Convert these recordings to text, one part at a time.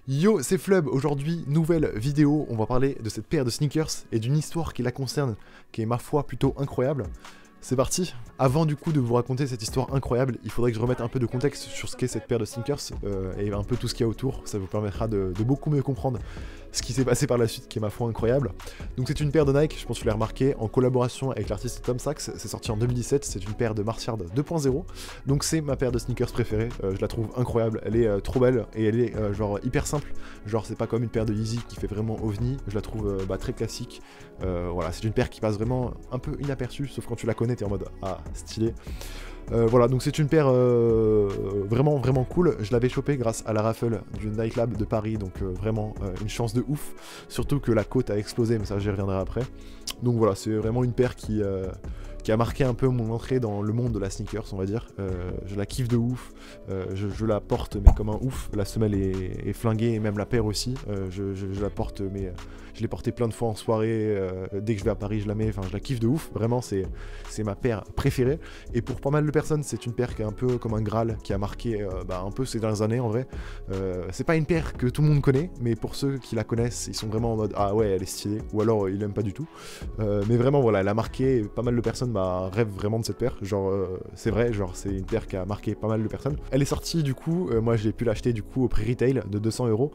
Yo, c'est Flub, aujourd'hui, nouvelle vidéo, on va parler de cette paire de sneakers et d'une histoire qui la concerne, qui est ma foi plutôt incroyable. C'est parti. Avant du coup de vous raconter cette histoire incroyable, il faudrait que je remette un peu de contexte sur ce qu'est cette paire de sneakers et un peu tout ce qu'il y a autour, ça vous permettra de beaucoup mieux comprendre ce qui s'est passé par la suite, qui est ma foi incroyable. Donc c'est une paire de Nike, je pense que vous l'avez remarqué, en collaboration avec l'artiste Tom Sachs, c'est sorti en 2017, c'est une paire de Martiard 2.0, donc c'est ma paire de sneakers préférée, je la trouve incroyable, elle est trop belle et elle est genre hyper simple, genre c'est pas comme une paire de Yeezy qui fait vraiment ovni, je la trouve très classique, voilà, c'est une paire qui passe vraiment un peu inaperçue, sauf quand tu la connais t'es en mode ah stylé. Voilà, donc c'est une paire vraiment cool. Je l'avais chopé grâce à la raffle du Nike Lab de Paris, donc vraiment une chance de ouf. Surtout que la cote a explosé, mais ça j'y reviendrai après. Donc voilà, c'est vraiment une paire qui a marqué un peu mon entrée dans le monde de la sneakers, on va dire. Je la kiffe de ouf, je la porte mais comme un ouf. La semelle est flinguée et même la paire aussi. Je la porte mais je l'ai portée plein de fois en soirée. Dès que je vais à Paris, je la mets. Enfin, je la kiffe de ouf. Vraiment, c'est ma paire préférée. Et pour pas mal de personnes, c'est une paire qui est un peu comme un Graal, qui a marqué un peu ces dernières années en vrai. C'est pas une paire que tout le monde connaît, mais pour ceux qui la connaissent, ils sont vraiment en mode ah ouais, elle est stylée. Ou alors ils l'aiment pas du tout. Mais vraiment, voilà, elle a marqué. Et pas mal de personnes rêvent vraiment de cette paire. Genre, c'est vrai, genre, c'est une paire qui a marqué pas mal de personnes. Elle est sortie du coup, moi j'ai pu l'acheter du coup au prix retail de 200 €.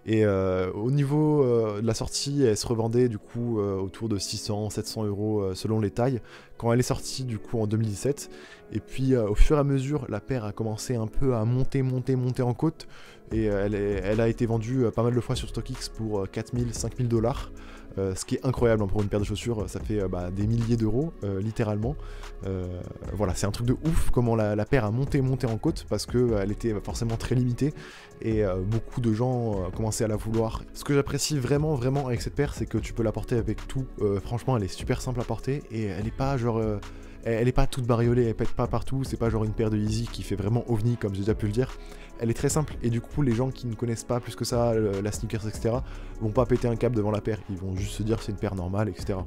Et au niveau de la sortie, elle se revendait du coup autour de 600-700 € selon les tailles. Quand elle est sortie du coup en 2017. Et puis au fur et à mesure, la paire a commencé un peu à monter en côte. Et elle a été vendue pas mal de fois sur StockX pour 4000-5000 $. Ce qui est incroyable hein, pour une paire de chaussures, ça fait des milliers d'euros, littéralement. Voilà, c'est un truc de ouf comment la paire a monté en côte parce qu'elle était forcément très limitée et beaucoup de gens commençaient à la vouloir. Ce que j'apprécie vraiment avec cette paire, c'est que tu peux la porter avec tout. Franchement, elle est super simple à porter et elle est pas genre... elle est pas toute bariolée, elle pète pas partout, c'est pas genre une paire de Yeezy qui fait vraiment ovni comme j'ai déjà pu le dire. Elle est très simple et du coup les gens qui ne connaissent pas plus que ça la sneakers etc vont pas péter un câble devant la paire, ils vont juste se dire c'est une paire normale etc.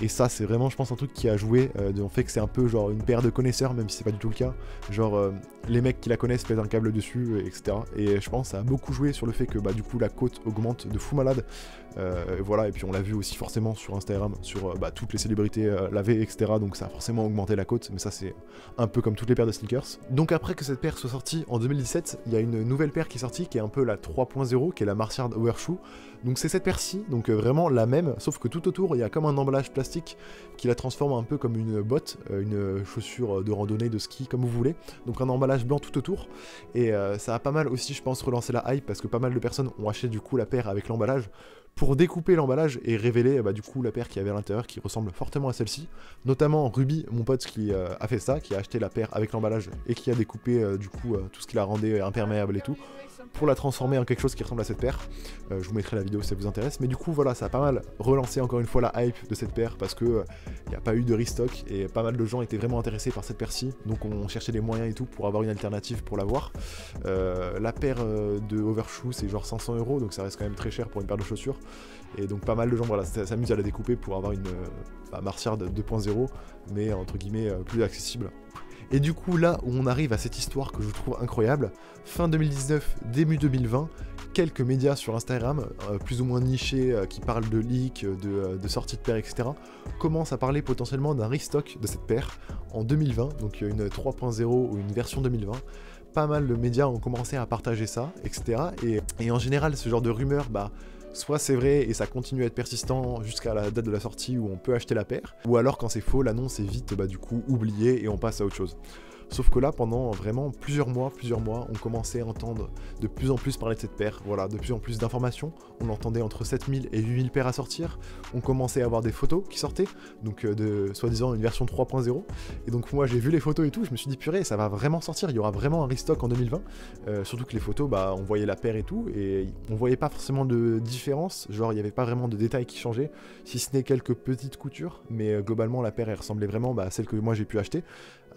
Et ça c'est vraiment je pense un truc qui a joué en fait que c'est un peu genre une paire de connaisseurs même si c'est pas du tout le cas. Genre les mecs qui la connaissent pètent un câble dessus etc. Et je pense que ça a beaucoup joué sur le fait que du coup la cote augmente de fou malade. Voilà, et puis on l'a vu aussi forcément sur Instagram, sur toutes les célébrités l'avaient, etc. Donc ça a forcément augmenté la cote, mais ça c'est un peu comme toutes les paires de sneakers. Donc après que cette paire soit sortie en 2017, il y a une nouvelle paire qui est sortie, qui est un peu la 3.0, qui est la Martiard Overshoe. Donc c'est cette paire-ci, donc vraiment la même, sauf que tout autour il y a comme un emballage plastique qui la transforme un peu comme une botte, une chaussure de randonnée, de ski, comme vous voulez. Donc un emballage blanc tout autour, et ça a pas mal aussi je pense relancé la hype, parce que pas mal de personnes ont acheté du coup la paire avec l'emballage, pour découper l'emballage et révéler du coup la paire qui avait à l'intérieur qui ressemble fortement à celle-ci. Notamment Ruby, mon pote qui a fait ça, qui a acheté la paire avec l'emballage et qui a découpé du coup tout ce qui la rendait imperméable et tout, pour la transformer en quelque chose qui ressemble à cette paire. Je vous mettrai la vidéo si ça vous intéresse. Mais du coup voilà, ça a pas mal relancé encore une fois la hype de cette paire parce que il n'y a pas eu de restock et pas mal de gens étaient vraiment intéressés par cette paire-ci. Donc on cherchait des moyens et tout pour avoir une alternative pour l'avoir. La paire de Overshoe c'est genre 500 €, donc ça reste quand même très cher pour une paire de chaussures. Et donc pas mal de gens voilà, s'amusent à la découper pour avoir une Martiard 2.0, mais entre guillemets plus accessible. Et du coup là où on arrive à cette histoire que je trouve incroyable, fin 2019, début 2020, quelques médias sur Instagram, plus ou moins nichés, qui parlent de leaks, de sorties de paires, etc., commencent à parler potentiellement d'un restock de cette paire en 2020, donc une 3.0 ou une version 2020. Pas mal de médias ont commencé à partager ça, etc. Et en général, ce genre de rumeurs, soit c'est vrai et ça continue à être persistant jusqu'à la date de la sortie où on peut acheter la paire, ou alors quand c'est faux, l'annonce est vite du coup oubliée et on passe à autre chose. Sauf que là, pendant vraiment plusieurs mois, on commençait à entendre de plus en plus parler de cette paire, voilà, de plus en plus d'informations. On entendait entre 7000 et 8000 paires à sortir. On commençait à avoir des photos qui sortaient, donc de soi-disant une version 3.0. Et donc moi j'ai vu les photos et tout, je me suis dit purée, ça va vraiment sortir, il y aura vraiment un restock en 2020. Surtout que les photos, on voyait la paire et tout, et on voyait pas forcément de différence, genre il n'y avait pas vraiment de détails qui changeaient, si ce n'est quelques petites coutures, mais globalement la paire elle ressemblait vraiment à celle que moi j'ai pu acheter,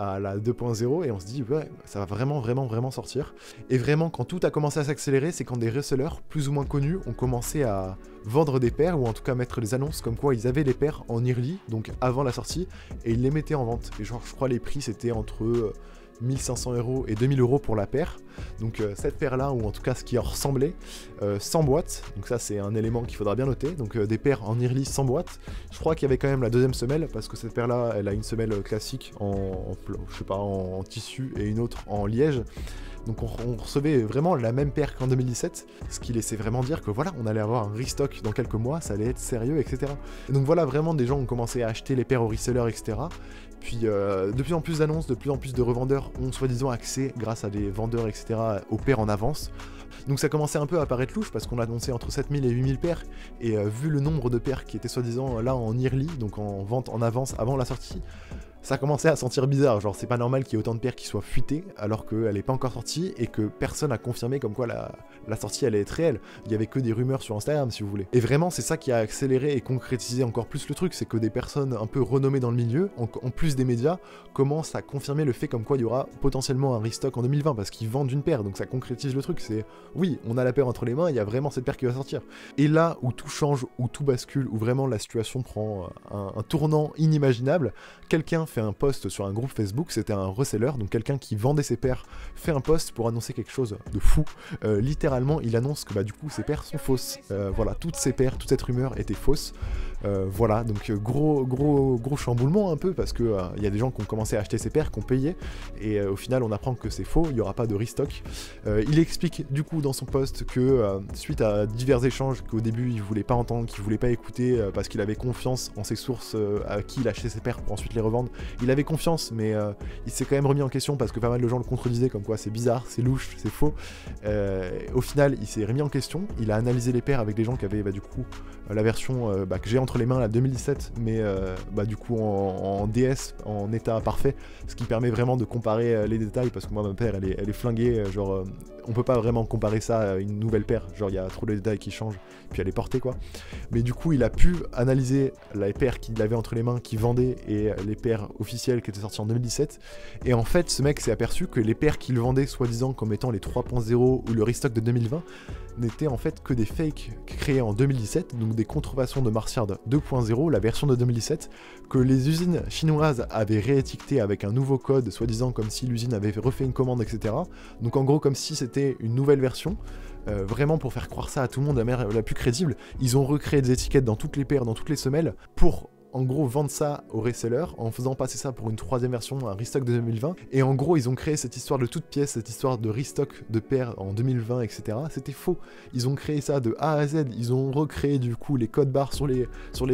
à la 2.0, et on se dit ouais ça va vraiment sortir. Et vraiment quand tout a commencé à s'accélérer, c'est quand des resellers plus ou moins connus ont commencé à vendre des paires, ou en tout cas mettre des annonces comme quoi ils avaient les paires en early, donc avant la sortie, et ils les mettaient en vente. Et genre je crois les prix c'était entre 1500 € et 2000 € pour la paire. Donc cette paire là, ou en tout cas ce qui en ressemblait, sans boîte. Donc ça c'est un élément qu'il faudra bien noter. Donc des paires en early sans boîte. Je crois qu'il y avait quand même la deuxième semelle, parce que cette paire là, elle a une semelle classique je sais pas, en tissu et une autre en liège. Donc on recevait vraiment la même paire qu'en 2017, ce qui laissait vraiment dire que voilà, on allait avoir un restock dans quelques mois, ça allait être sérieux, etc. Et donc voilà, vraiment des gens ont commencé à acheter les paires aux resellers, etc. Puis de plus en plus d'annonces, de plus en plus de revendeurs ont soi-disant accès, grâce à des vendeurs, etc., aux paires en avance. Donc ça commençait un peu à paraître louche, parce qu'on annonçait entre 7000 et 8000 paires, et vu le nombre de paires qui étaient soi-disant là en early, donc en vente en avance avant la sortie, ça commençait à sentir bizarre, genre c'est pas normal qu'il y ait autant de paires qui soient fuitées alors qu'elle n'est pas encore sortie et que personne a confirmé comme quoi la sortie allait être réelle. Il y avait que des rumeurs sur Instagram si vous voulez. Et vraiment c'est ça qui a accéléré et concrétisé encore plus le truc, c'est que des personnes un peu renommées dans le milieu, en plus des médias, commencent à confirmer le fait comme quoi il y aura potentiellement un restock en 2020 parce qu'ils vendent une paire, donc ça concrétise le truc, c'est oui, on a la paire entre les mains, il y a vraiment cette paire qui va sortir. Et là où tout change, où tout bascule, où vraiment la situation prend un tournant inimaginable, quelqu'un fait un post sur un groupe Facebook, c'était un reseller, donc quelqu'un qui vendait ses paires, fait un post pour annoncer quelque chose de fou. Littéralement, il annonce que bah du coup ses paires sont fausses. Voilà, toutes ces paires, toute cette rumeur était fausse. Voilà, donc gros chamboulement un peu, parce que il y a des gens qui ont commencé à acheter ces paires, qui ont payé, et au final on apprend que c'est faux, il n'y aura pas de restock. Il explique du coup dans son post que suite à divers échanges qu'au début il voulait pas entendre, qu'il voulait pas écouter, parce qu'il avait confiance en ses sources à qui il achetait ses paires pour ensuite les revendre. Il avait confiance, mais il s'est quand même remis en question parce que pas mal de gens le contredisaient comme quoi c'est bizarre, c'est louche, c'est faux. Au final, il s'est remis en question, il a analysé les paires avec des gens qui avaient du coup la version que j'ai entre les mains, la 2017, mais du coup en DS, en état parfait, ce qui permet vraiment de comparer les détails, parce que moi ma paire elle est flinguée, genre on peut pas vraiment comparer ça à une nouvelle paire, genre il y a trop de détails qui changent, puis elle est portée quoi. Mais du coup il a pu analyser les paires qu'il avait entre les mains, qui vendaient, et les paires officielles qui étaient sorties en 2017, et en fait ce mec s'est aperçu que les paires qu'il vendait soi-disant comme étant les 3.0 ou le restock de 2020 n'étaient en fait que des fakes créés en 2017, donc des contrefaçons de Martiard 2.0, la version de 2017, que les usines chinoises avaient réétiqueté avec un nouveau code, soi-disant comme si l'usine avait refait une commande, etc. Donc en gros comme si c'était une nouvelle version. Vraiment pour faire croire ça à tout le monde de la manière la plus crédible, ils ont recréé des étiquettes dans toutes les paires, dans toutes les semelles, pour en gros vendre ça aux resellers en faisant passer ça pour une troisième version, un restock de 2020. Et en gros ils ont créé cette histoire de toute pièce, cette histoire de restock de paires en 2020, etc. C'était faux, ils ont créé ça de A à Z, ils ont recréé du coup les codes barres sur les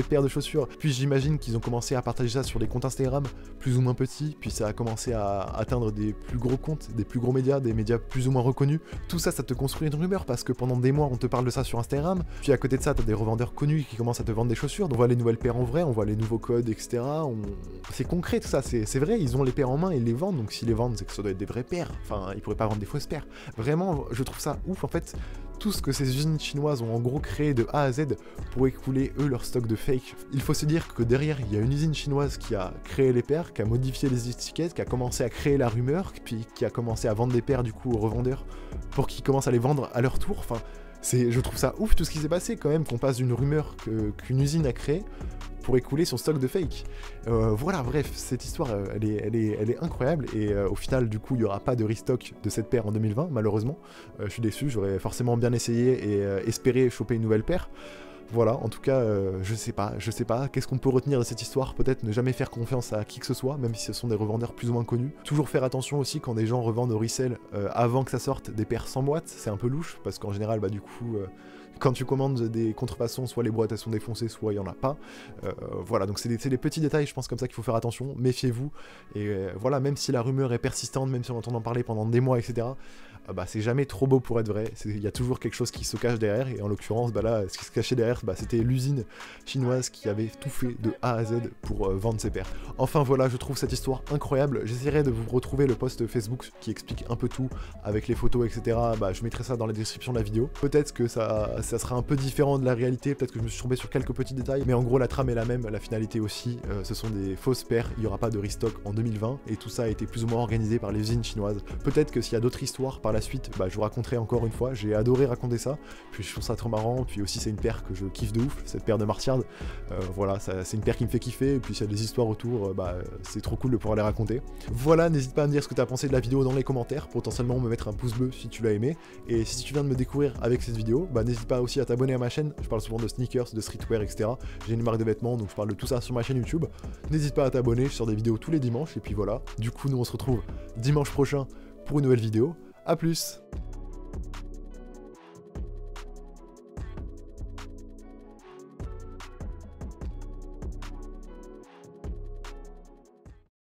paires de chaussures. Puis j'imagine qu'ils ont commencé à partager ça sur des comptes Instagram plus ou moins petits, puis ça a commencé à atteindre des plus gros comptes, des plus gros médias, des médias plus ou moins reconnus. Tout ça, ça te construit une rumeur parce que pendant des mois on te parle de ça sur Instagram, puis à côté de ça t'as des revendeurs connus qui commencent à te vendre des chaussures, donc on voit les nouvelles paires en vrai, on voit les nouveaux codes, etc. C'est concret tout ça, c'est vrai, ils ont les paires en main, ils les vendent, donc s'ils les vendent, c'est que ça doit être des vraies paires. Enfin, ils pourraient pas vendre des fausses paires. Vraiment, je trouve ça ouf, en fait, tout ce que ces usines chinoises ont en gros créé de A à Z pour écouler, eux, leur stock de fake. Il faut se dire que derrière, il y a une usine chinoise qui a créé les paires, qui a modifié les étiquettes, qui a commencé à créer la rumeur, puis qui a commencé à vendre des paires, du coup, aux revendeurs, pour qu'ils commencent à les vendre à leur tour. Enfin, je trouve ça ouf tout ce qui s'est passé quand même, qu'on passe d'une rumeur qu'une usine a créée pour écouler son stock de fake. Voilà, bref, cette histoire, elle est incroyable, et au final, du coup, il n'y aura pas de restock de cette paire en 2020, malheureusement. Je suis déçu, j'aurais forcément bien essayé et espéré choper une nouvelle paire. Voilà, en tout cas, je sais pas, qu'est-ce qu'on peut retenir de cette histoire? Peut-être ne jamais faire confiance à qui que ce soit, même si ce sont des revendeurs plus ou moins connus. Toujours faire attention aussi quand des gens revendent au resell avant que ça sorte des paires sans boîte, c'est un peu louche, parce qu'en général, du coup, quand tu commandes des contrefaçons, soit les boîtes elles sont défoncées, soit il y en a pas. Voilà, donc c'est des petits détails, je pense, comme ça qu'il faut faire attention, méfiez-vous. Et voilà, même si la rumeur est persistante, même si on entend en parler pendant des mois, etc., c'est jamais trop beau pour être vrai, il y a toujours quelque chose qui se cache derrière, et en l'occurrence, là, ce qui se cachait derrière, c'était l'usine chinoise qui avait tout fait de A à Z pour vendre ses paires. Enfin voilà, je trouve cette histoire incroyable, j'essaierai de vous retrouver le post Facebook qui explique un peu tout, avec les photos, etc. Je mettrai ça dans la description de la vidéo. Peut-être que ça sera un peu différent de la réalité, peut-être que je me suis tombé sur quelques petits détails, mais en gros la trame est la même, la finalité aussi, ce sont des fausses paires, il n'y aura pas de restock en 2020, et tout ça a été plus ou moins organisé par les usines chinoises. Peut-être que s'il y a d'autres histoires par la suite, bah, je vous raconterai encore une fois. J'ai adoré raconter ça, puis je trouve ça trop marrant, puis aussi c'est une paire que je kiffe de ouf, cette paire de Martiard. Voilà, c'est une paire qui me fait kiffer, et puis s'il y a des histoires autour, bah, c'est trop cool de pouvoir les raconter. Voilà, n'hésite pas à me dire ce que tu as pensé de la vidéo dans les commentaires, potentiellement me mettre un pouce bleu si tu l'as aimé, et si tu viens de me découvrir avec cette vidéo, bah, n'hésite pas aussi à t'abonner à ma chaîne. Je parle souvent de sneakers, de streetwear, etc. J'ai une marque de vêtements, donc je parle de tout ça sur ma chaîne YouTube. N'hésite pas à t'abonner, je sors des vidéos tous les dimanches, et puis voilà. Du coup, nous on se retrouve dimanche prochain pour une nouvelle vidéo. A plus!